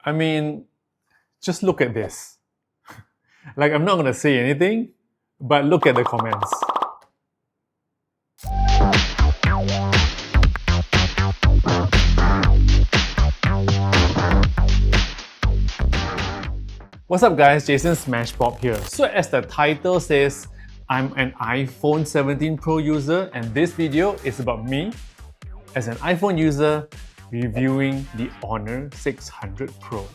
I mean, just look at this. Like, I'm not gonna say anything, but look at the comments. What's up guys, Jason smashpop here. So as the title says, I'm an iPhone 17 Pro user and this video is about me as an iPhone user reviewing the Honor 600 Pro.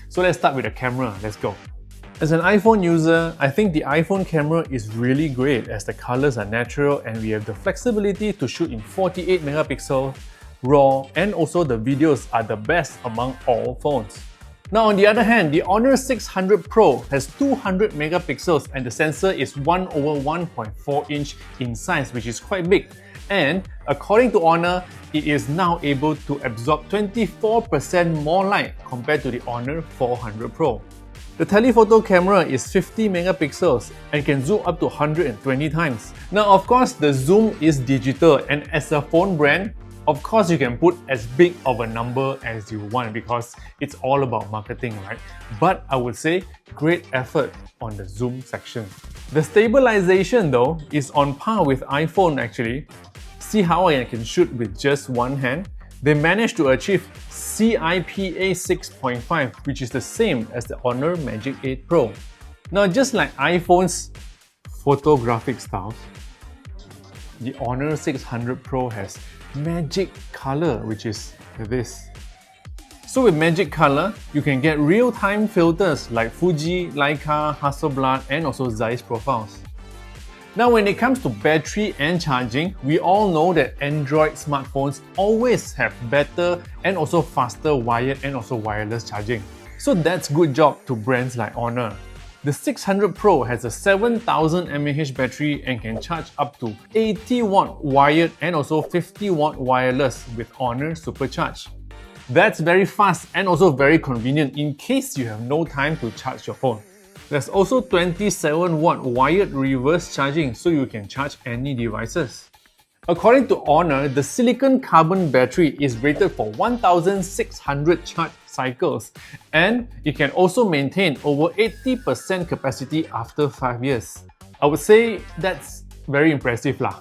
So let's start with the camera, let's go. As an iPhone user, I think the iPhone camera is really great as the colors are natural and we have the flexibility to shoot in 48 megapixel, RAW, and also the videos are the best among all phones. Now on the other hand, the Honor 600 Pro has 200 megapixels and the sensor is 1/1.4 inch in size, which is quite big. And according to Honor, it is now able to absorb 24% more light compared to the Honor 400 Pro. The telephoto camera is 50 megapixels and can zoom up to 120 times. Now of course, the zoom is digital and as a phone brand, of course, you can put as big of a number as you want because it's all about marketing, right? But I would say great effort on the zoom section. The stabilization though is on par with iPhone actually. See how I can shoot with just one hand? They managed to achieve CIPA 6.5, which is the same as the Honor Magic 8 Pro. Now just like iPhone's photographic styles, the Honor 600 Pro has Magic Color, which is this. So with Magic Color, you can get real-time filters like Fuji, Leica, Hasselblad, and also Zeiss profiles. Now when it comes to battery and charging, we all know that Android smartphones always have better and also faster wired and also wireless charging. So that's good job to brands like Honor. The 600 Pro has a 7000 mAh battery and can charge up to 80 watt wired and also 50 watt wireless with Honor Supercharge. That's very fast and also very convenient in case you have no time to charge your phone. There's also 27 watt wired reverse charging so you can charge any devices. According to Honor, the silicon carbon battery is rated for 1600 charge cycles and it can also maintain over 80% capacity after 5 years. I would say that's very impressive lah.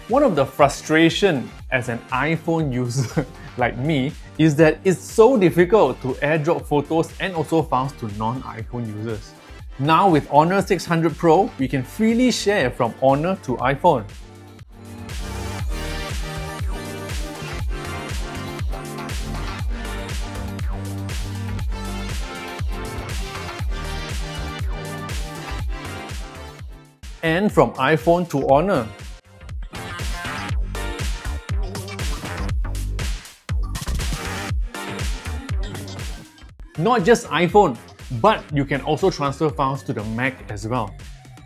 One of the frustration as an iPhone user like me is that it's so difficult to airdrop photos and also files to non-iPhone users. Now with Honor 600 Pro, we can freely share from Honor to iPhone. And from iPhone to Honor. Not just iPhone, but you can also transfer files to the Mac as well.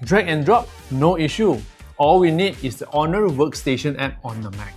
Drag and drop, no issue. All we need is the Honor Workstation app on the Mac.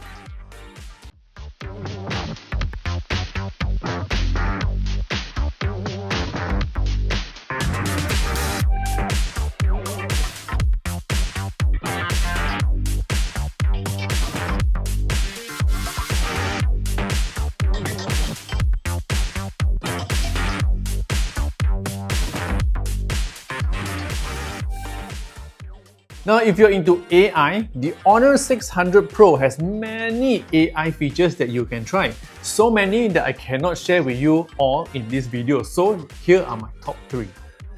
Now, if you're into AI, the Honor 600 Pro has many AI features that you can try. So many that I cannot share with you all in this video. So here are my top 3.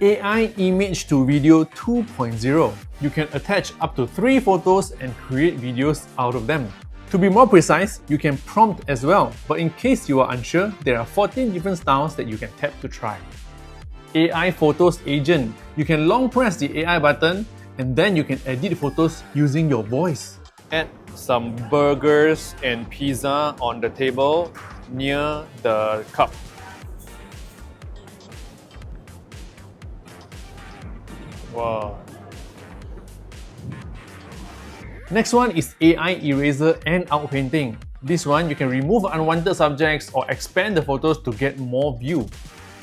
AI Image to Video 2.0. You can attach up to 3 photos and create videos out of them. To be more precise, you can prompt as well, but in case you are unsure, there are 14 different styles that you can tap to try. AI Photos Agent. You can long press the AI button and then you can edit photos using your voice. Add some burgers and pizza on the table near the cup. Wow. Next one is AI Eraser and Outpainting. This one you can remove unwanted subjects or expand the photos to get more view.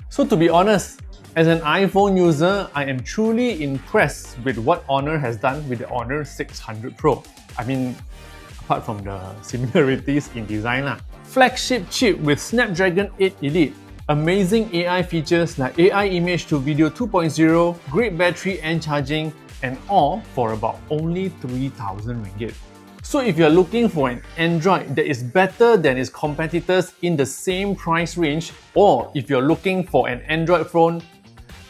So to be honest, as an iPhone user, I am truly impressed with what Honor has done with the Honor 600 Pro. I mean, apart from the similarities in design lah. Flagship chip with Snapdragon 8 Elite. Amazing AI features like AI image to video 2.0, great battery and charging, and all for about only 3,000 ringgit. So if you're looking for an Android that is better than its competitors in the same price range, or if you're looking for an Android phone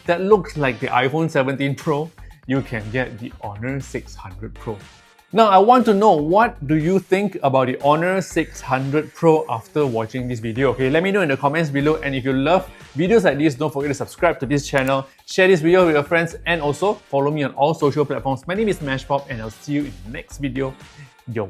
that looks like the iPhone 17 Pro, you can get the Honor 600 Pro. Now I want to know, what do you think about the Honor 600 Pro after watching this video? Okay, let me know in the comments below, and if you love videos like this, don't forget to subscribe to this channel, share this video with your friends, and also follow me on all social platforms. My name is Smashpop, and I'll see you in the next video. Yo!